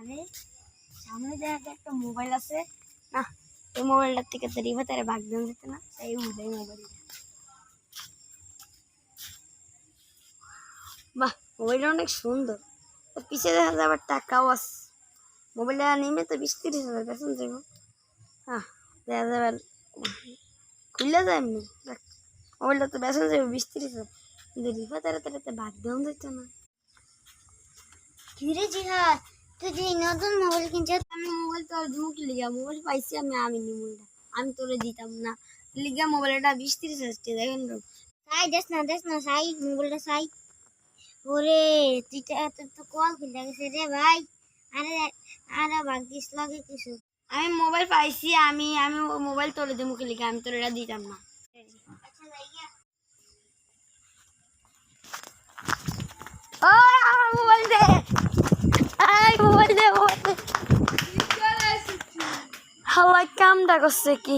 আরে সামনে দেখা একটা মোবাইল আছে না, এই মোবাইলটার থেকে তো রিভাতারে ভাগ দেন যেত না, এই মোবাইল। বাহ, মোবাইলটা অনেক সুন্দর। তো পিছিয়ে দেখা যায় আবার টাকাও আছে। মোবাইলটা নিমে তো 20-30 হাজার বেতন যাইব। হ্যাঁ, দেখা যাবে খুললে যায় এমনি। মোবাইলটা তো বেতন যাবে 20-30 হাজার, কিন্তু রিভাতারে তো ভাগ দেওয়া যেত না। ধীরে জিহাদ, তুই যে নতুন মোবাইল কিনছিস, আমি মোবাইল তো আর দিমু কি লিগা? মোবাইল পাইছি আমি নিমু এটা, আমি তোরে দিতাম না লিগা। মোবাইলটা 20-30 হাজার দেখেন তো। সাই দেখ না সাই, মোবাইলটা সাই। ওরে তুই তো কল খুলে গেছে রে ভাই। আরে আরে ভাগ দিস লাগে কিছু। আমি মোবাইল পাইছি, আমি মোবাইল তোরে দিমু কি লিগা? আমি তোরে এটা দিতাম না। আচ্ছা ভাইয়া, ও আমার মোবাইল দে, মোবাইল দে। হালাই কামটা করছে কি?